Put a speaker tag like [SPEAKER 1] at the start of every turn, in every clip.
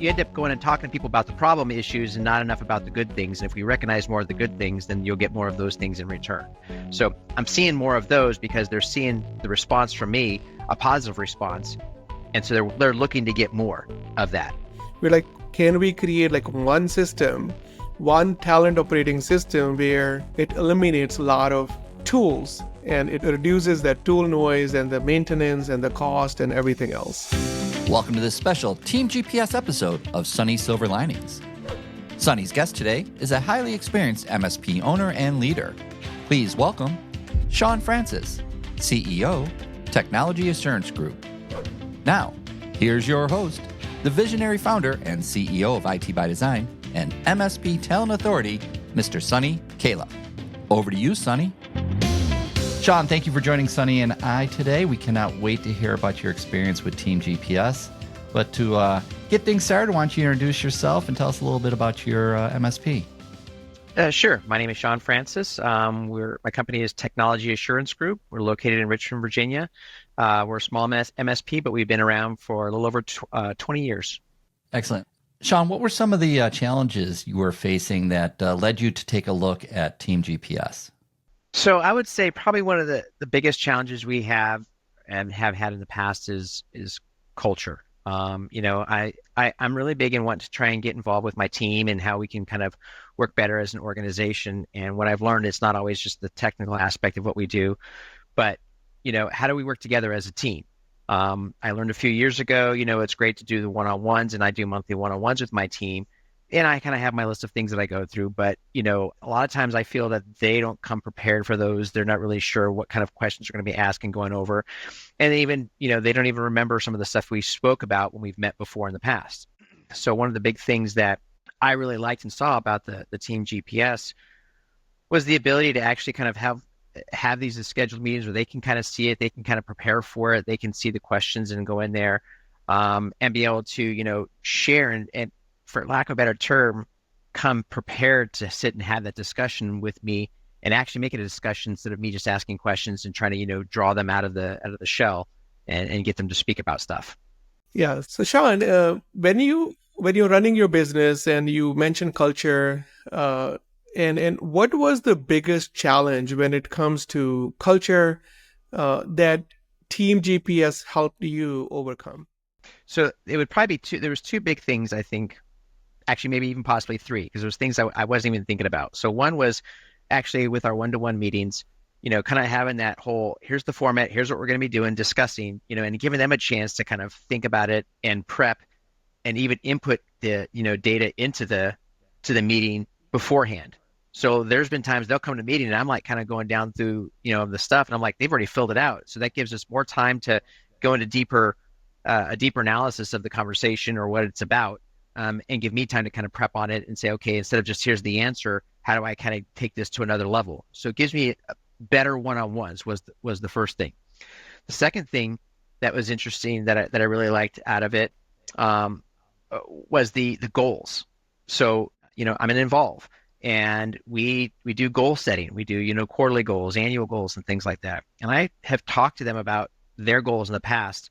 [SPEAKER 1] you end up going and talking to people about the problem issues and not enough about the good things. And if we recognize more of the good things, then you'll get more of those things in return. So I'm seeing more of those because they're seeing the response from me, a positive response. And so they're looking to get more of that.
[SPEAKER 2] We're like, can we create like one system, one talent operating system where it eliminates a lot of tools and it reduces that tool noise and the maintenance and the cost and everything else?
[SPEAKER 3] Welcome to this special Team GPS episode of Sunny Silver Linings. Sunny's guest today is a highly experienced MSP owner and leader. Please welcome Sean Francis, CEO, Technology Assurance Group. Now, here's your host, the visionary founder and CEO of IT by Design and MSP Talent Authority, Mr. Sunny Kala. Over to you, Sunny. Sean, thank you for joining Sunny and I today. We cannot wait to hear about your experience with Team GPS. But to get things started, why don't you introduce yourself and tell us a little bit about your MSP?
[SPEAKER 1] Sure. My name is Sean Francis. My company is Technology Assurance Group. We're located in Richmond, Virginia. We're a small MSP, but we've been around for a little over 20 years.
[SPEAKER 3] Excellent. Sean, what were some of the challenges you were facing that led you to take a look at Team GPS?
[SPEAKER 1] So I would say probably one of the biggest challenges we have and have had in the past is culture. I'm really big in wanting to try and get involved with my team and how we can kind of work better as an organization. And what I've learned, it's not always just the technical aspect of what we do, but, how do we work together as a team? I learned a few years ago, it's great to do the one-on-ones, and I do monthly one-on-ones with my team. And I kind of have my list of things that I go through, but, a lot of times I feel that they don't come prepared for those. They're not really sure what kind of questions are going to be asked and going over. And even, they don't even remember some of the stuff we spoke about when we've met before in the past. So one of the big things that I really liked and saw about the Team GPS was the ability to actually kind of have these scheduled meetings where they can kind of see it, they can kind of prepare for it, they can see the questions and go in there and be able to, share and for lack of a better term, come prepared to sit and have that discussion with me and actually make it a discussion instead of me just asking questions and trying to, draw them out of the shell and get them to speak about stuff.
[SPEAKER 2] Yeah. So Sean, when you're running your business and you mentioned culture, and what was the biggest challenge when it comes to culture that Team GPS helped you overcome?
[SPEAKER 1] So it would probably be there was two big things, I think. Actually, maybe even possibly three, because there's things I wasn't even thinking about. So one was actually with our one-to-one meetings, kind of having that whole, here's the format, here's what we're going to be doing, discussing, and giving them a chance to kind of think about it and prep and even input the, data into to the meeting beforehand. So there's been times they'll come to a meeting and I'm like kind of going down through, the stuff and I'm like, they've already filled it out. So that gives us more time to go into a deeper analysis of the conversation or what it's about. And give me time to kind of prep on it and say, okay, instead of just here's the answer, how do I kind of take this to another level? So it gives me better one-on-ones was the first thing. The second thing that was interesting that I really liked out of it was the goals. So, I'm an Involve and we do goal setting. We do, quarterly goals, annual goals and things like that. And I have talked to them about their goals in the past,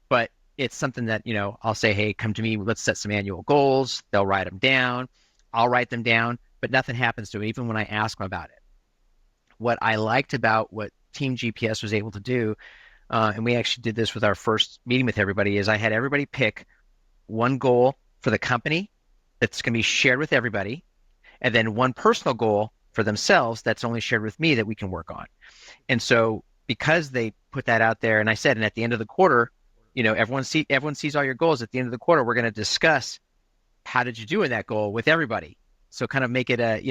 [SPEAKER 1] but it's something that, I'll say, hey, come to me, let's set some annual goals. They'll write them down. I'll write them down, but nothing happens to it, even when I ask them about it. What I liked about what Team GPS was able to do, and we actually did this with our first meeting with everybody, is I had everybody pick one goal for the company that's going to be shared with everybody, and then one personal goal for themselves that's only shared with me that we can work on. And so because they put that out there, and I said, and at the end of the quarter, everyone sees all your goals. At the end of the quarter, we're going to discuss how did you do in that goal with everybody. So kind of make it a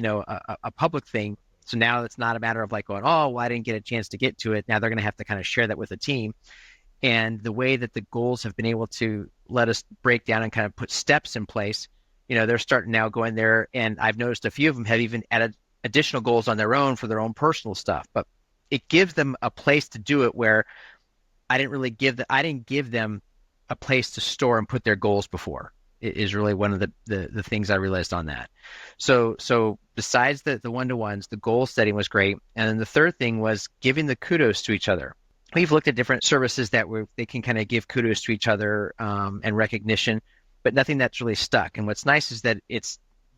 [SPEAKER 1] public thing. So now it's not a matter of like going, oh, well, I didn't get a chance to get to it. Now they're going to have to kind of share that with the team. And the way that the goals have been able to let us break down and kind of put steps in place, they're starting now going there. And I've noticed a few of them have even added additional goals on their own for their own personal stuff. But it gives them a place to do it where I didn't give them a place to store and put their goals before. It is really one of the things I realized on that. So besides the one-to-ones, the goal setting was great. And then the third thing was giving the kudos to each other. We've looked at different services that they can kind of give kudos to each other and recognition. but nothing that's really stuck. And what's nice is that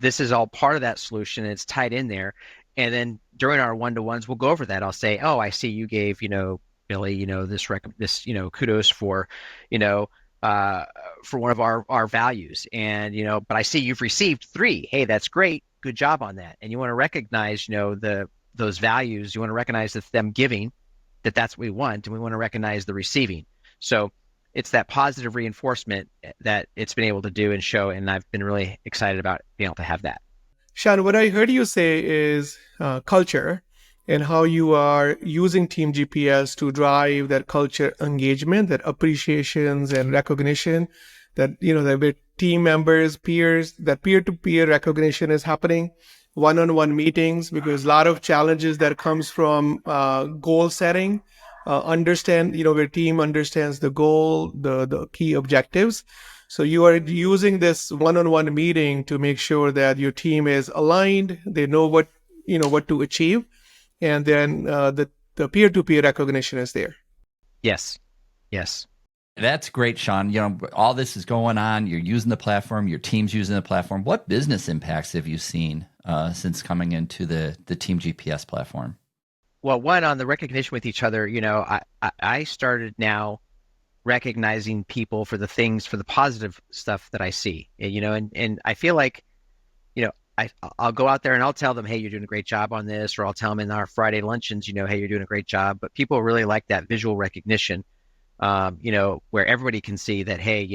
[SPEAKER 1] this is all part of that solution and it's tied in there. And then during our one-to-ones, we'll go over that. I'll say, oh, I see you gave, Billy, this, kudos you know, for one of our values. And, but I see you've received 3. Hey, that's great. Good job on that. And you want to recognize, those values. You want to recognize that them giving, that's what we want. And we want to recognize the receiving. So it's that positive reinforcement that it's been able to do and show. And I've been really excited about being able to have that.
[SPEAKER 2] Sean, what I heard you say is culture and how you are using Team GPS to drive that culture engagement, that appreciations and recognition, that, that with team members, peers, that peer-to-peer recognition is happening, one-on-one meetings, because a lot of challenges that comes from goal setting, understand, where team understands the goal, the key objectives. So you are using this one-on-one meeting to make sure that your team is aligned. They know what to achieve, and then the peer-to-peer recognition is there.
[SPEAKER 1] Yes.
[SPEAKER 3] That's great, Sean. All this is going on. You're using the platform. Your team's using the platform. What business impacts have you seen since coming into the Team GPS platform?
[SPEAKER 1] Well, one, on the recognition with each other, I started now recognizing people for the positive stuff that I see, and I feel like, I'll go out there and I'll tell them, hey, you're doing a great job on this, or I'll tell them in our Friday luncheons, hey, you're doing a great job. But people really like that visual recognition, where everybody can see that, hey,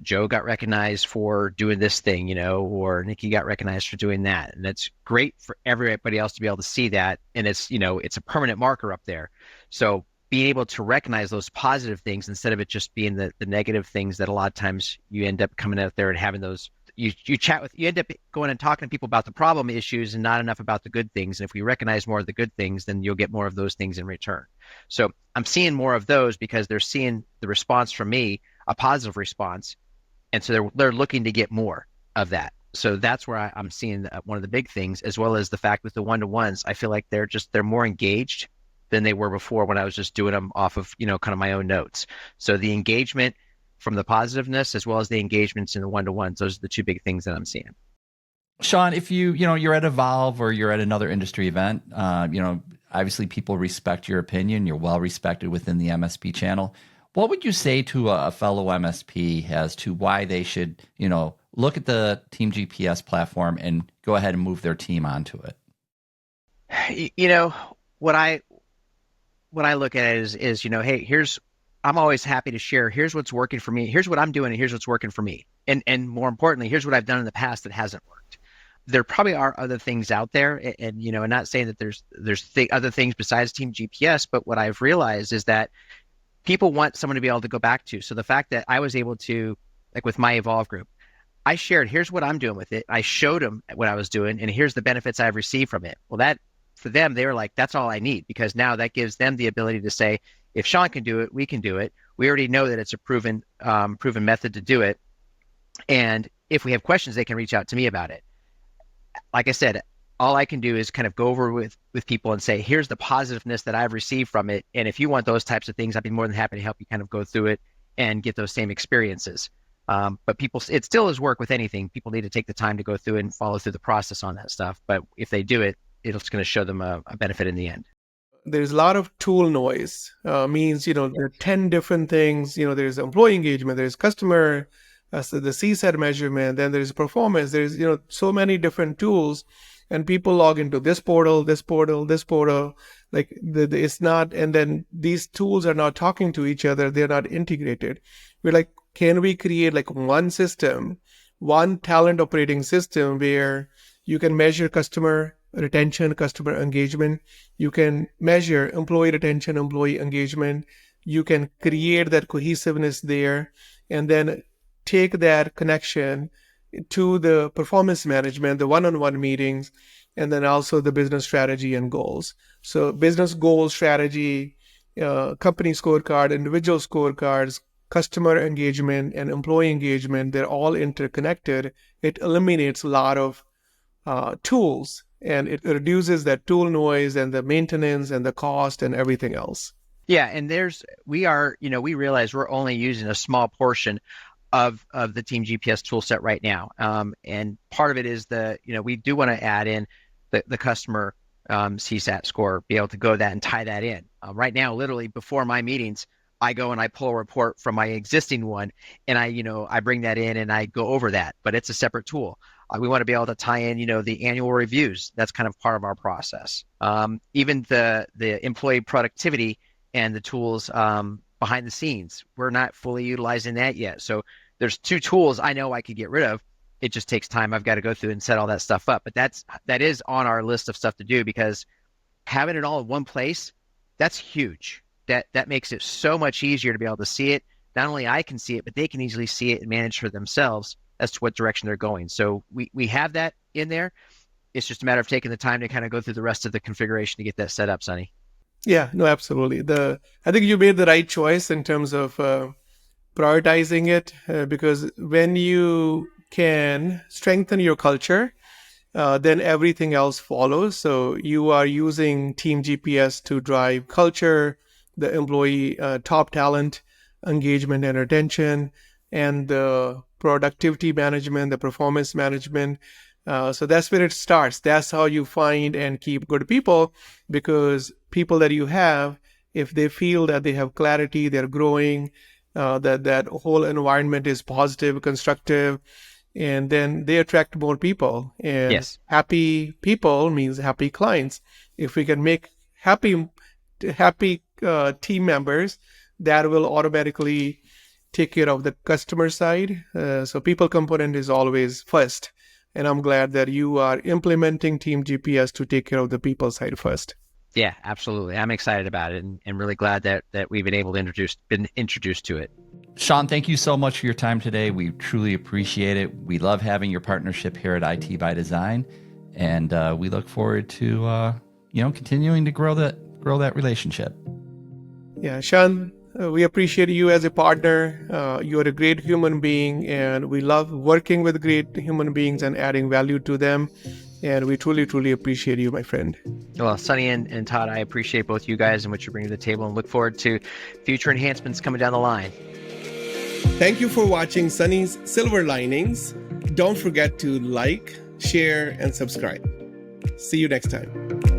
[SPEAKER 1] Joe got recognized for doing this thing, or Nikki got recognized for doing that. And that's great for everybody else to be able to see that. And it's, it's a permanent marker up there. So being able to recognize those positive things instead of it just being the negative things that a lot of times you end up coming out there and having those, you end up going and talking to people about the problem issues and not enough about the good things. And if we recognize more of the good things, then you'll get more of those things in return. So I'm seeing more of those because they're seeing the response from me, a positive response. And so they're looking to get more of that. So that's where I'm seeing one of the big things, as well as the fact with the one-to-ones, I feel like they're more engaged than they were before when I was just doing them off of, kind of my own notes. So the engagement from the positiveness, as well as the engagements in the one-to-ones, those are the 2 big things that I'm seeing.
[SPEAKER 3] Sean, if you're at Evolve or you're at another industry event, obviously people respect your opinion. You're well respected within the MSP channel. What would you say to a fellow MSP as to why they should, look at the Team GPS platform and go ahead and move their team onto it?
[SPEAKER 1] What I look at it is, hey, I'm always happy to share. Here's what's working for me. Here's what I'm doing, and here's what's working for me. And more importantly, here's what I've done in the past that hasn't worked. There probably are other things out there, and not saying that there's other things besides Team GPS, but what I've realized is that people want someone to be able to go back to. So the fact that I was able to, like with my Evolve group, I shared, here's what I'm doing with it. I showed them what I was doing, and here's the benefits I've received from it. Well, that for them, they were like, that's all I need, because now that gives them the ability to say, if Sean can do it, we can do it. We already know that it's a proven method to do it. And if we have questions, they can reach out to me about it. Like I said, all I can do is kind of go over with people and say, here's the positiveness that I've received from it. And if you want those types of things, I'd be more than happy to help you kind of go through it and get those same experiences. But it still is work with anything. People need to take the time to go through and follow through the process on that stuff. But if they do it, it's going to show them a benefit in the end.
[SPEAKER 2] There's a lot of tool noise. Means, there are 10 different things. There's employee engagement, there's customer, so the CSAT measurement, then there's performance. There's, so many different tools, and people log into this portal. Like it's not, and then these tools are not talking to each other. They're not integrated. We're like, can we create like one system, one talent operating system where you can measure customer retention, customer engagement. You can measure employee retention, employee engagement. You can create that cohesiveness there, and then take that connection to the performance management, the one-on-one meetings, and then also the business strategy and goals. So business goal strategy, company scorecard, individual scorecards, customer engagement, and employee engagement, they're all interconnected. It eliminates a lot of tools, and it reduces that tool noise and the maintenance and the cost and everything else.
[SPEAKER 1] Yeah, and we realize we're only using a small portion of the Team GPS tool set right now. And part of it is we do want to add in the customer CSAT score, be able to go that and tie that in. Right now, literally before my meetings, I go and I pull a report from my existing one, and I bring that in and I go over that, but it's a separate tool. We want to be able to tie in, the annual reviews. That's kind of part of our process. Even the employee productivity and the tools behind the scenes, we're not fully utilizing that yet. So there's 2 tools I know I could get rid of. It just takes time. I've got to go through and set all that stuff up. But that is on our list of stuff to do, because having it all in one place, that's huge. That makes it so much easier to be able to see it. Not only I can see it, but they can easily see it and manage for themselves as to what direction they're going. So we have that in there. It's just a matter of taking the time to kind of go through the rest of the configuration to get that set up, Sonny.
[SPEAKER 2] Yeah, no, absolutely. I think you made the right choice in terms of prioritizing it, because when you can strengthen your culture, then everything else follows. So you are using Team GPS to drive culture, the employee top talent, engagement and retention, and the productivity management, the performance management. So that's where it starts. That's how you find and keep good people, because people that you have, if they feel that they have clarity, they're growing, that whole environment is positive, constructive, and then they attract more people. And
[SPEAKER 1] Yes.
[SPEAKER 2] Happy people means happy clients. If we can make happy team members, that will automatically take care of the customer side. So people component is always first. And I'm glad that you are implementing Team GPS to take care of the people side first.
[SPEAKER 1] Yeah, absolutely. I'm excited about it, and really glad that we've been able to been introduced to it.
[SPEAKER 3] Sean, thank you so much for your time today. We truly appreciate it. We love having your partnership here at IT by Design, and we look forward to continuing to grow that relationship.
[SPEAKER 2] Yeah, Sean, we appreciate you as a partner. You're a great human being, and we love working with great human beings and adding value to them. And we truly, truly appreciate you, my friend.
[SPEAKER 1] Well, Sonny and Todd, I appreciate both you guys and what you're bringing to the table, and look forward to future enhancements coming down the line.
[SPEAKER 2] Thank you for watching Sonny's Silver Linings. Don't forget to like, share, and subscribe. See you next time.